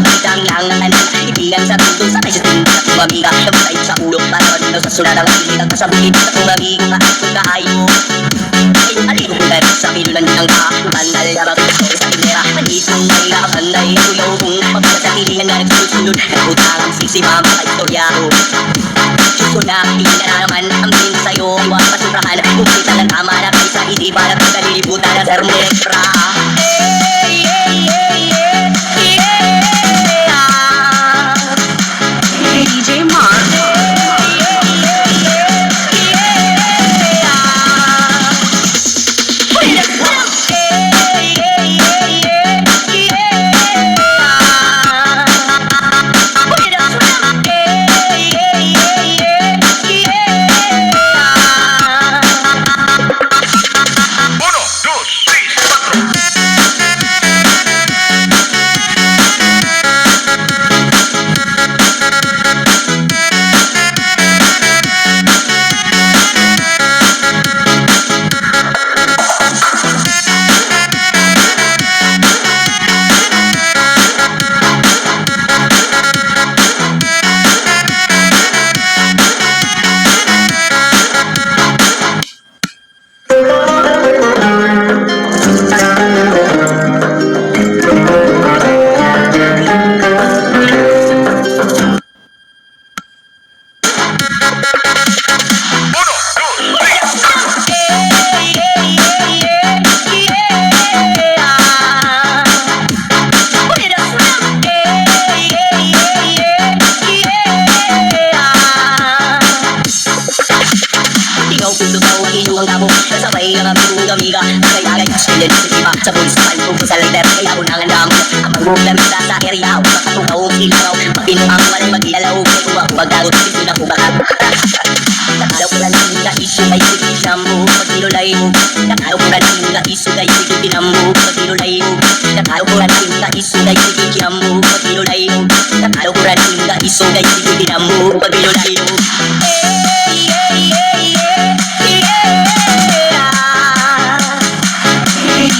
bidang lang ang anan. Ibigan sa tundong sa kayo tingin sa kumamiga. Nabutay sa ulo para manino sa sulat ang iligang kasabugin sa kumamiga. Maakot na ayaw ay aligo ko dahil sa pinulan ng kakuman. Alabang gusto sa kinera manisang may kakanday. Kuyaw kong pagkala sa tilingan na nagsusunod. Nagutang ang sisi mama ka istorya ko. Diyos ko na tingin na naman ang tingin sa'yo. Iwas pasurahan kung kita lang tama na kaysa hindi para pagkalilibutan na sa rumekra. DJ Mark. Ang tabo, kasabay ang aming gamiga. Tagay-tagay, silid sa iba. Sa bulis naman, kung sa lighter, kaya ko nang andam. Ang magmumlamita sa area, o makatungaw, ilaw. Pagpinuang walay mag-ialaw, kay uwag magagot, ito na ko bakag. Nakalaw ko lang na iso, ay sige shampoo, pag nilulay mo. Nakalaw ko lang na iso, ay sige pinambo, pag nilulay mo. Nakalaw ko lang na iso, ay sige shampoo, pag nilulay mo. Nakalaw ko lang na iso, ay sige pinambo, pag nilulay mo.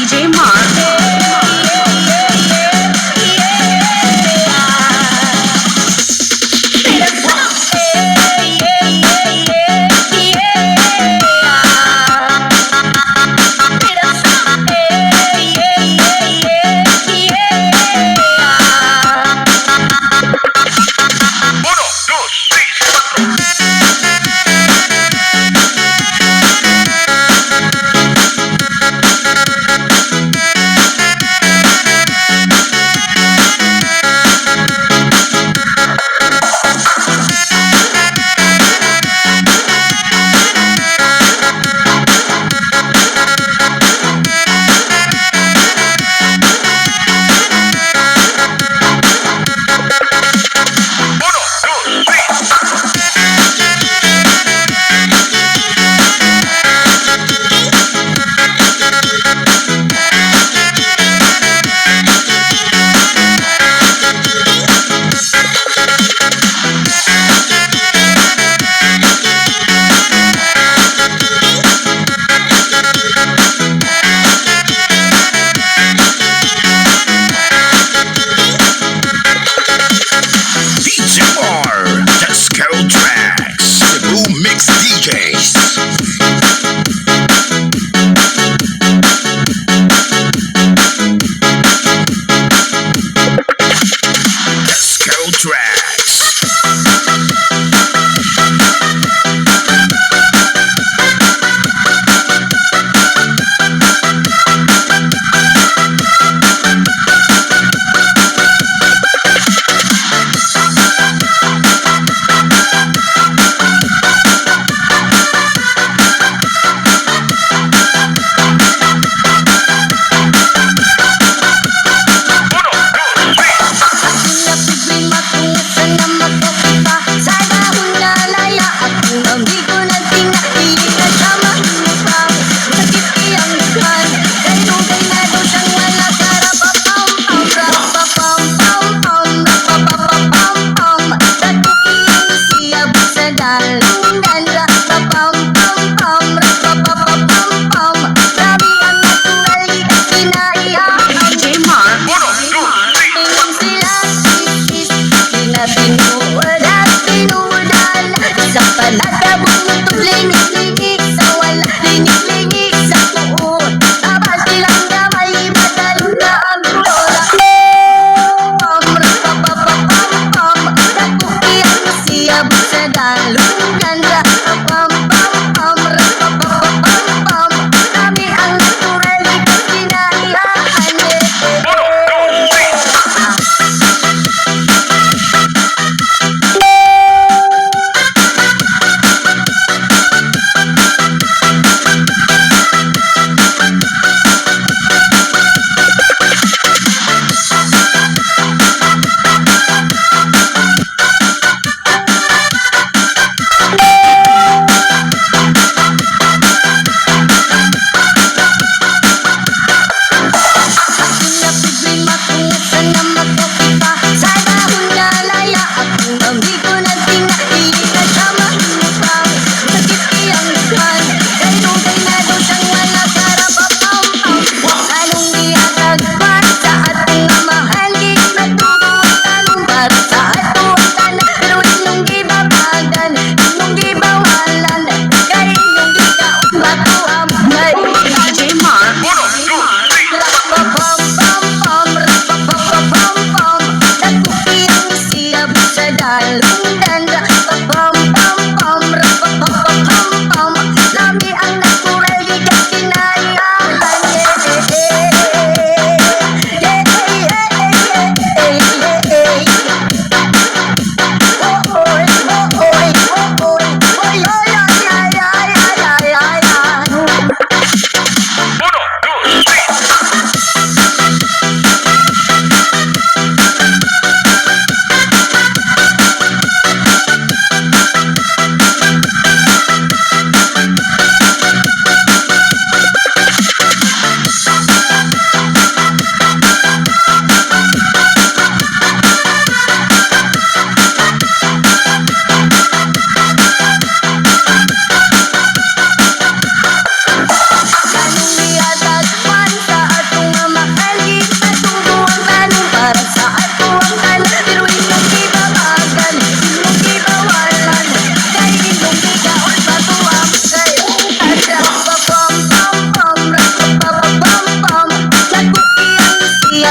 DJ Mark. Uno, dos, tres.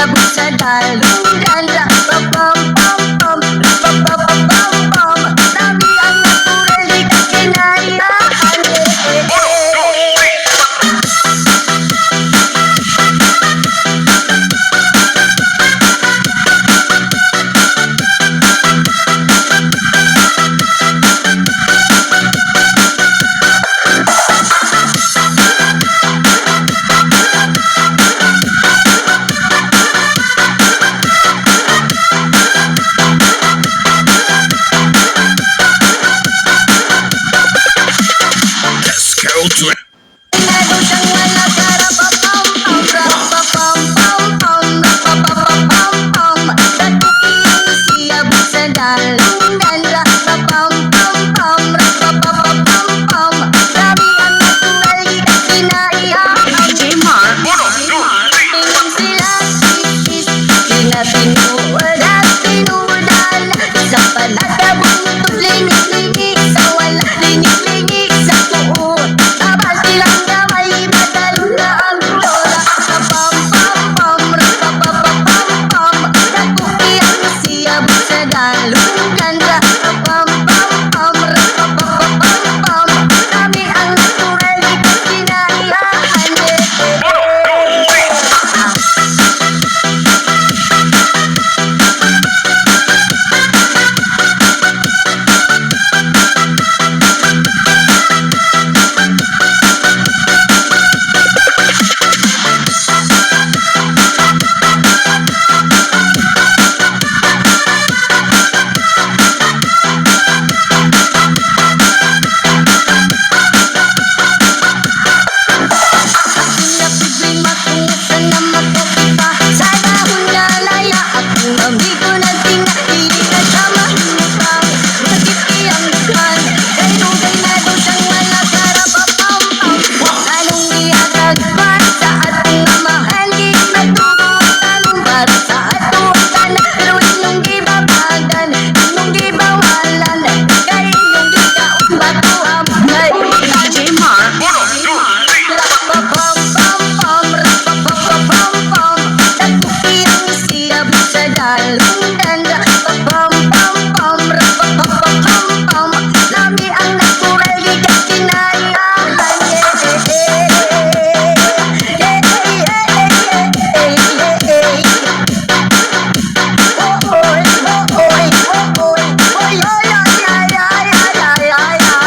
siyabog sa dalugan. Rapapam-pam-pam, rapapapam-pam. Dami ang natural, di ka kinayaan. Meron siyang mga karapapam-pam, rapapam-pam-pam, rapapapam-pam. Nagkukiyang siyabog sa dalugan. Rapapam-pam-pam, rapapapam-pam. Dami ang natural, di ka kinayaan. DJ Mark. Tingin sila isis, pinatinuod at tinudan. Sa panagkabuntog, linig-linig sa wala, linig-linig sa tuon. Tabas silang gamay, madalo na ang lola. Rapapam-pam-pam, rapapapam-pam. Nagkukiyang siyabog sa dalugan. Rapapam-pam-pam, rapapapam-pam. Dami ang natural, di ka kinayaan. Pinapigay matungutan na magkakita sa dahon na laya. At kung amig ko na tinahili na siya mahilupang nagkikiyang kan. Kailugay na daw siyang mga karapapam-pam. Anong iyatag pa sa ating mahal? Di matugutan para sa ato ang pero inyong gibabagan, inyong gibawalan. Kaya inyong gikaon bato ang kay DJ Mark. Rapapam-pam-pam, rapapapam-pam. Nagkukiyang siyabog sa dalugan. Rapapam-pam-pam, rapapapam-pam. Dami ang natural, di ka kinayaan. Oy, oy, oy, oy, ay, ay, ay, ay, ay, ay, ay.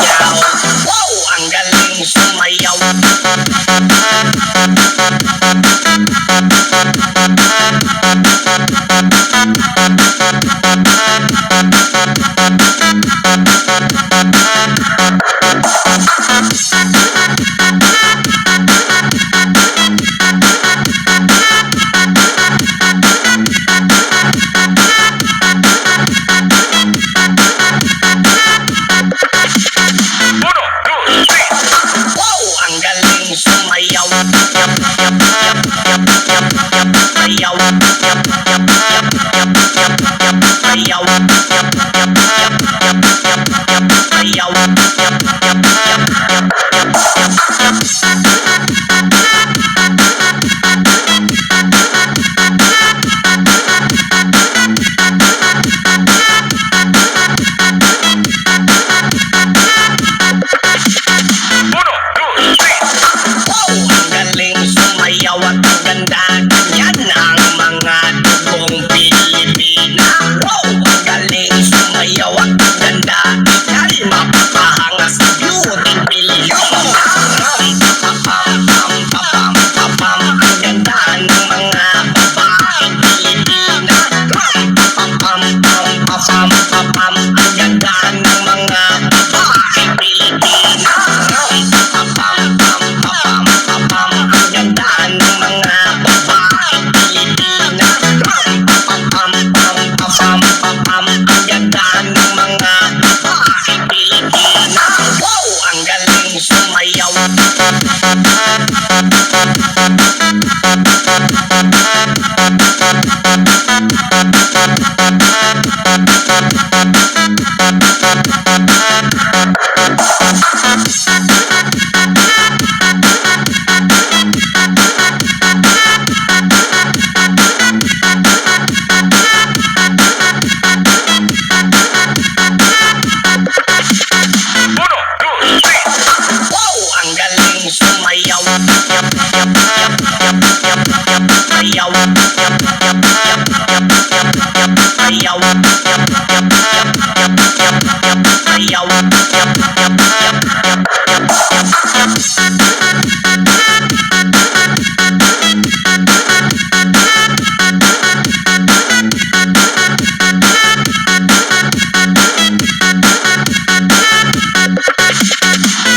sayaw. Wow, ang galing sumayaw. Wow, ang galing sumayaw. Yap, yap, yap, yap, yap, yap, sayaw. Yap, yap, yap, yap, yap, yap, yap, sayaw. Yap, yap, yap, yap, yap, yap, sayaw. Yap, yap, yap, yap, yap. Wow, ang galing sumayaw at ang ganda. Ganyan ang mga dugong Pilipina. Wow, ang galing sumayaw at ang ganda. Ika'y mapapahanga sa beauty Pilipina. Ang ganda ng mga babaeng Pilipina. Ang ganda ng mga babaeng Pilipina. Ang ganda ng mga babaeng Pilipina. Ang ganda ng mga babaeng Pilipina. Wow, ang galing sumayaw. Wow, ang galing sumayaw. Yap, yap, yap, yap, yap, yap, sayaw. Yap, yap, yap, yap, yap, yap, sayaw. Yap, yap, yap, yap, yap, yap, sayaw. Yap, yap, yap, yap.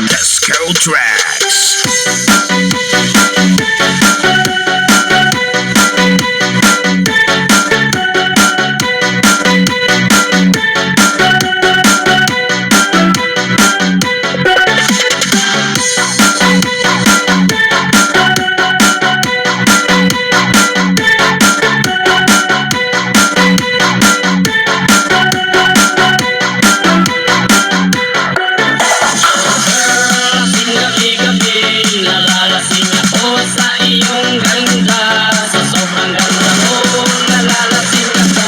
Disco Tracks. Gabi-gabi, nalalasing ako sa iyong ganda. Sa sobrang ganda mo, nalalasing ako.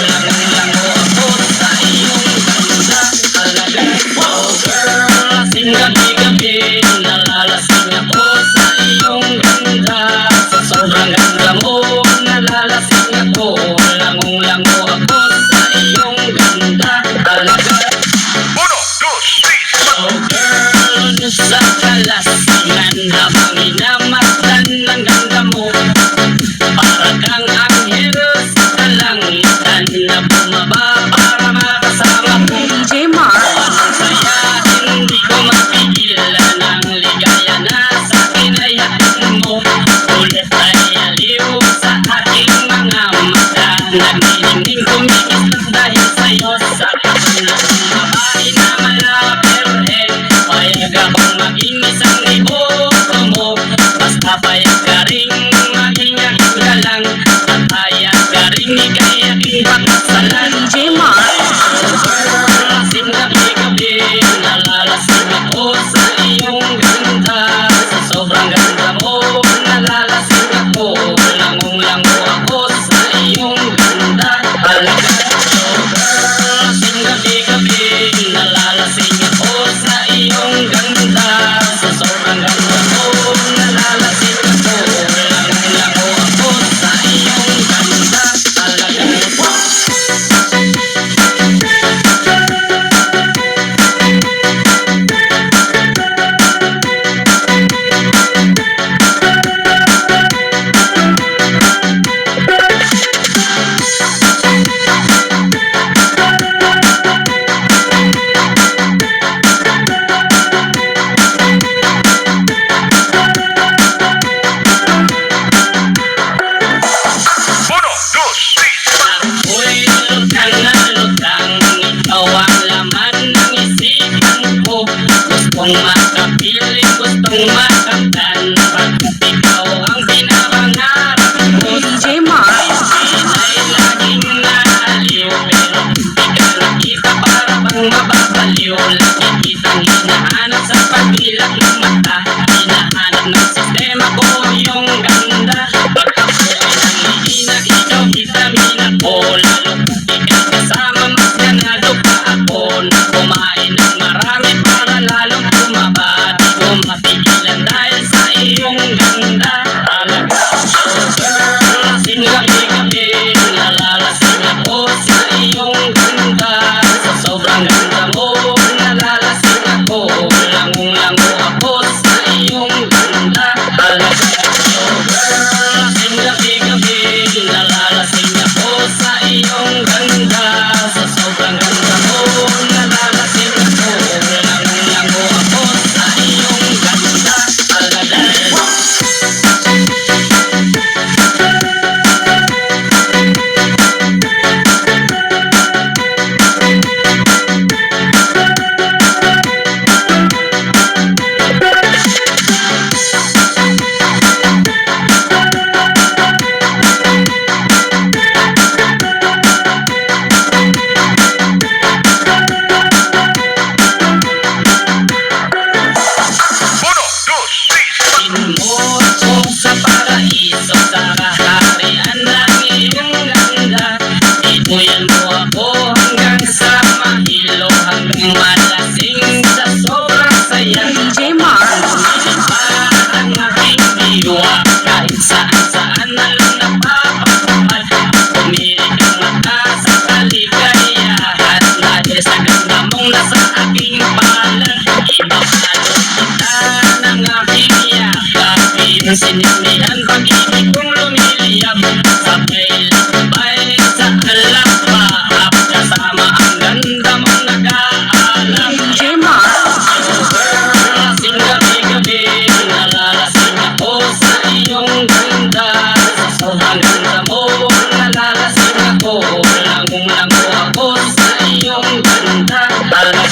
Lango-lango ako sa iyong ganda. Talaga, wow girl. Lasing gabi-gabi, nalalasing ako sa iyong ganda. Sa sobrang ganda mo, nalalasing ako. Lango-lango ako sa iyong ganda. Talaga, oh girl, sa kalasingan habang inamasdan ng ganda mo, para kang anghel sa kalangitan na bumaba para makasama ko. DJ Mark. Ang saya, hindi ko mapigilan ang ligaya na sa akin ay hatid mo. Ulit ay aliw sa aking mga mata. Nagniningning kumikis dahil sa'yo sa kapan ng babae na malapit. Payag akong maging isang libo mo. Kung makapili gustong makamtan, pag ikaw ang pinapangarap ko, DJ Mark. ay laging naaliw. Pero di ka nakita para bang mababaliw. Lagi kitang hinahanap sa pagilak ng mata, hinahanap ng sistema ko yung ganda. Pag ako ay nangihina, ikaw vitamin ako. Lalo di ka kasama, mas ganado pa ako. Na kumain ng marami para lalong tumaba. Di ko mapigilan dahil sa iyong ganda. Talaga, oh girl, sinabi-gabi nalalasing ako sa iyong ganda. Sa sobrang ganda mo, nalalasing ako. Lango-lango ako sa iyong ganda. Talaga, oh girl, sinabi-gabi nalalasing ako sa iyong ganda. Sa sobrang ganda mo, nalalasing ako. Lango-lango ako sa iyong ganda. Talaga, mo ako sa paraiso, sa kaharian ng iyong ganda. Ituyan mo ako hanggang sa mahilo, hanggang malasing sa sobrang saya. DJ Mark. Para ang aking diwa, kahit saan-saan na lang napapatupad. Pumirik ang mata sa kaligayahan, dahil sa ganda mong nasa aking palad. Ibabalo kita ng aking yakapin, sinismihan pag-ibig kong lumiliyab. Sabay lakbay sa alakbahap, kasama ang ganda mong nag-aalap. DJ Mark. Lasing gabi-gabi, nalalasing ako sa iyong ganda. Sa sobrang ganda mo, nalalasing ako. Lango-lango ako sa iyong ganda. Talaga,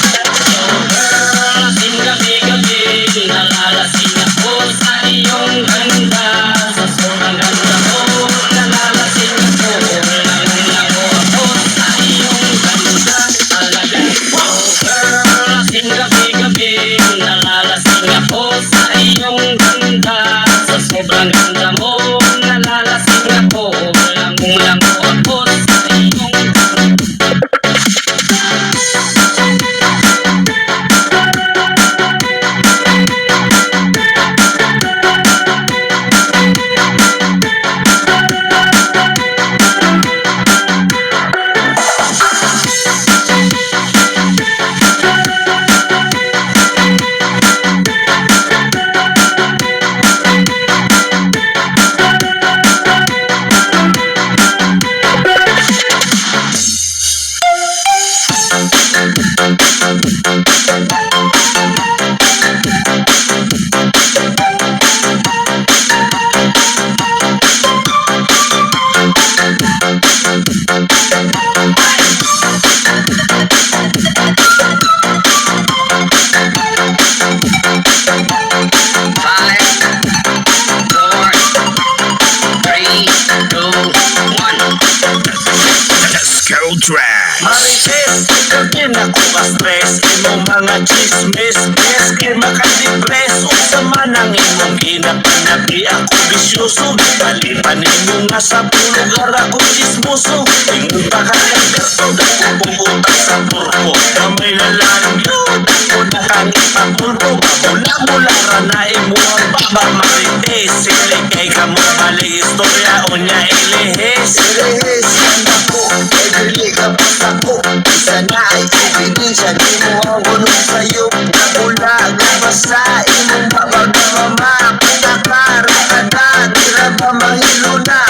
oh girl, lasing gabi-gabi, nalalasing ako sa iyong ganda. Sa sobrang ganda mo, nalalasing ako. Lango-lango ako sa iyong ganda. Talaga, oh girl, lasing gabi-gabi, nalalasing ako sa iyong ganda. Sa sobrang ganda mo, nalalasing ako. Lango-lango ako sa iyong ganda. Marites, gabi na ko ka-stress. Imong mga chismis, yes, kay makadepress. Unsa man ang imong ginapanabi, ako bisyoso. Malipan nimo nga sa lugar ako chismoso. Imong pagkakagarto, dako pumutak sa turbo. Kamay na lang yun, ako nakangipapulbo. Mula-mula ra na imo ang baba Marites. Sili kay kamo bali istorya o niya ilihis. Ilihis yan ako, ay dili ka ako. Isa na ay ebidensya, di mo ang gunong sa'yo. Nabulag ang basa, imong babag na mama. Pinakarakata, di na ba mahilo na?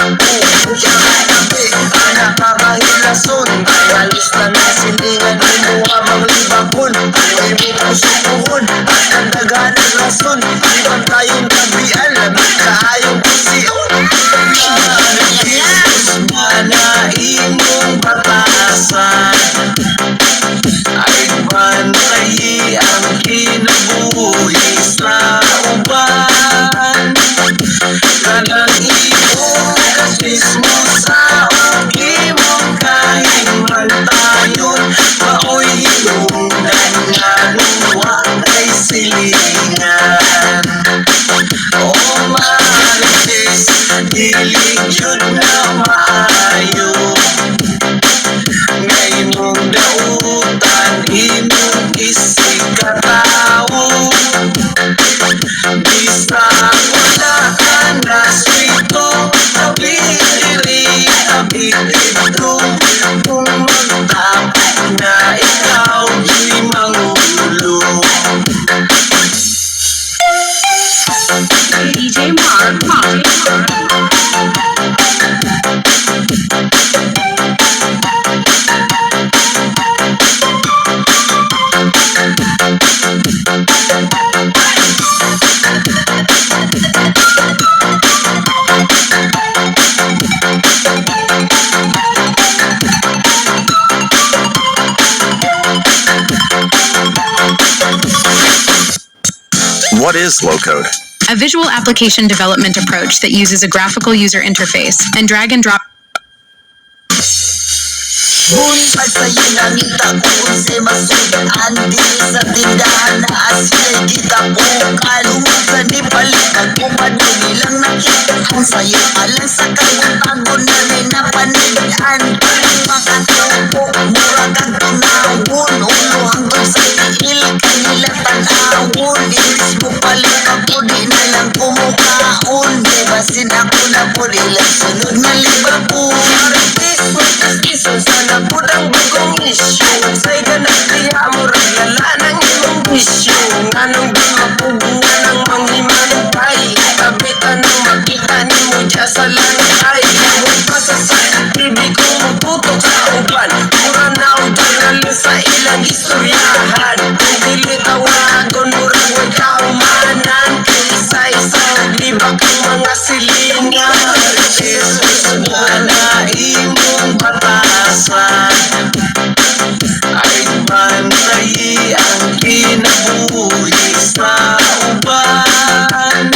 Kung siya katabi, anak kakahilason. Kaya alis na nasilingan, imo habang libakon. Ay mo pusukuhon, at ang daganang rason. Ibang tayong tabian, labit kaayong pusiyon. Jesus, mana What is low-code? A visual application development approach that uses a graphical user interface and drag and drop. Bunsay sa'yo nangita ko unsay masudan dili sa tindahan na asila'y gitapukan sa ni balikan ko pano nilang nakita ang sayo alang sa kaguntagon na ninapanigan ang makatubo mura kang tunawon ulo hanggang sa tiil kanila tanawon inis mo balikan ko di na lang kumukaon di basin ako na po nilang sunod na libabon Iso sana pudang bagong isyo Sa'y ganang kaya mo raglala ng imong bisyo Anong di mapugungan ng manghimanupay Kapitan ng makita ni mo dya sa langay Huwag pa sa TV kung maputok sa uban Mura na o dyan sa ilang istoryahan Kung dili tawagon murang huwag kaumanan Isa-isang libak ang mga silingan Jesus na imong batasan ay bantayi ang kinabuhi sa uban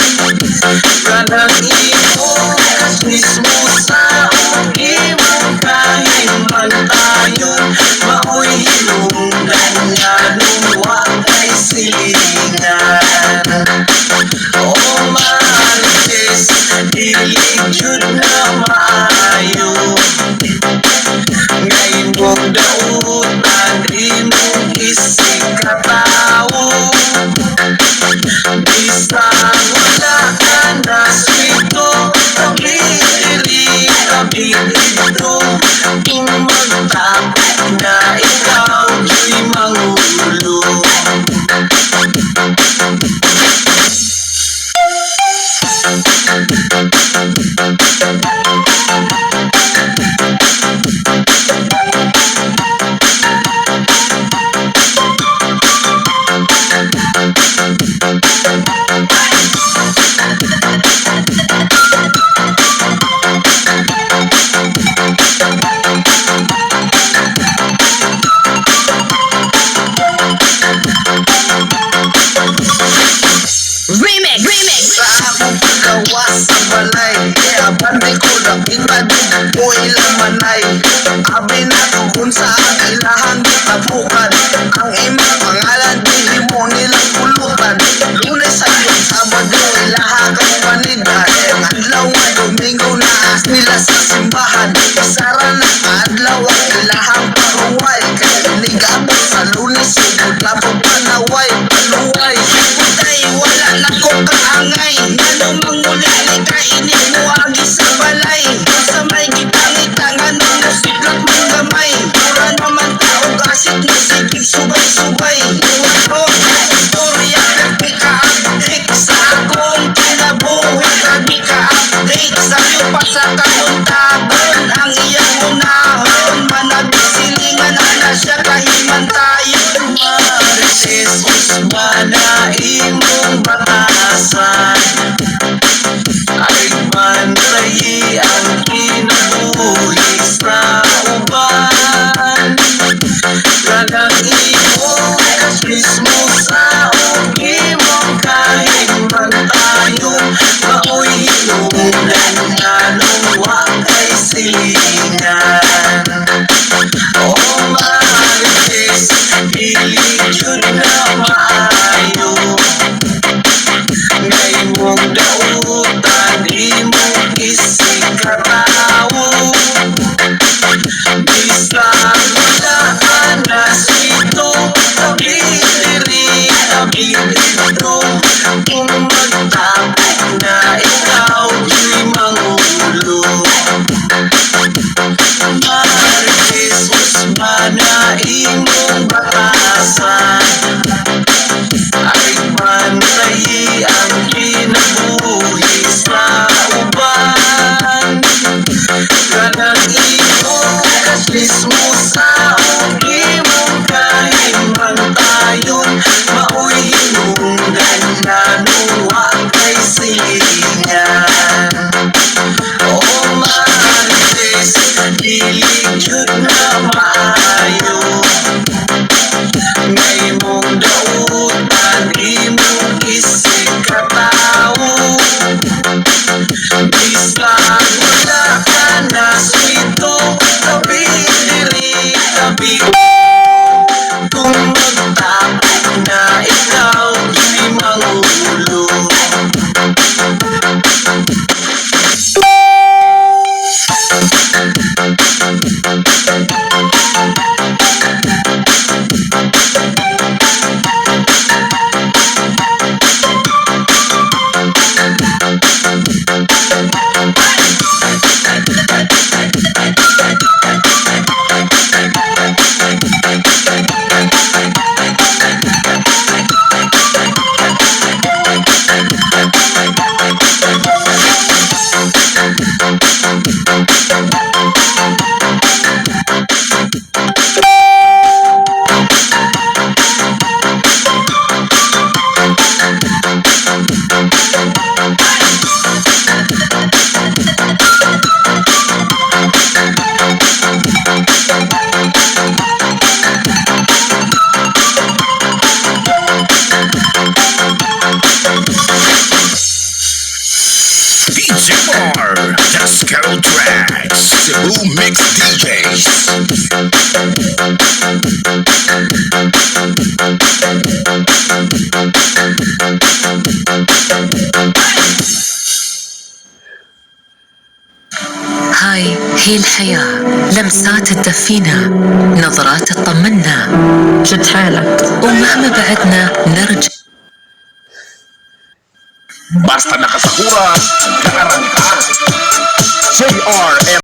kanang imong kasmismo sa imong kahimantayon maoy hinungdan nga nuwa kay silingan o Marites dilig jud na maayo ngayon mong dautan imong isikatawo bisang wala ka na swito kabidiri kabidito kung magtapit na ikaw di mangulo sa akong paggawa sa balay abante ko lang inadong ko ilang manay abi na kung sa ilahang gitapukan ang imong pangalan dihimo nilang pulutan Lunes hanggang Sabado ilaha kang panida adlaw nga Domingo na nila sa simbahan isara na adlaw ang ilahang paruway kay ligabot sa Lunes sugod labot panaway paluway Putay wala na ko kaangay Ngano mangulali ka init mo agi sa balay Sa may gitangita ngano musiklat mong gamay Pura naman tao gasit musik subay-subay Iwan ko istorya kami ka-update Sa akong kinabuhi kami ka-update Sa iyo pa sa kamuntagon ang iyang unahon Manabisilingan na siya kahimantayon Marites Usmana imong batasan ay bantayi ang kinabuhi sa uban kanang imong kasmismo sa imong kahimantayon maoy hinungdan nga nuwa kay silingan o Marites dili jud na maayo ngayon mong dautan imong isikatawo bisang wala ka na sito kabidiri kabidito kung magtapit na ikaw di mangulo Marites Usmana imong batasan ay bantayi ang kinabuhi sa uban kanang imong kasmismo sa imong kahimantayon maoy hinungdan na nuwa Carol Tracks, Cebu Mix DJs. هاي هي الحياة، لمسات تدفينا، نظرات تطمنا، شد حالك. ومهما بعدنا نرجع. Basta nakasakura, kaarang ka. JRM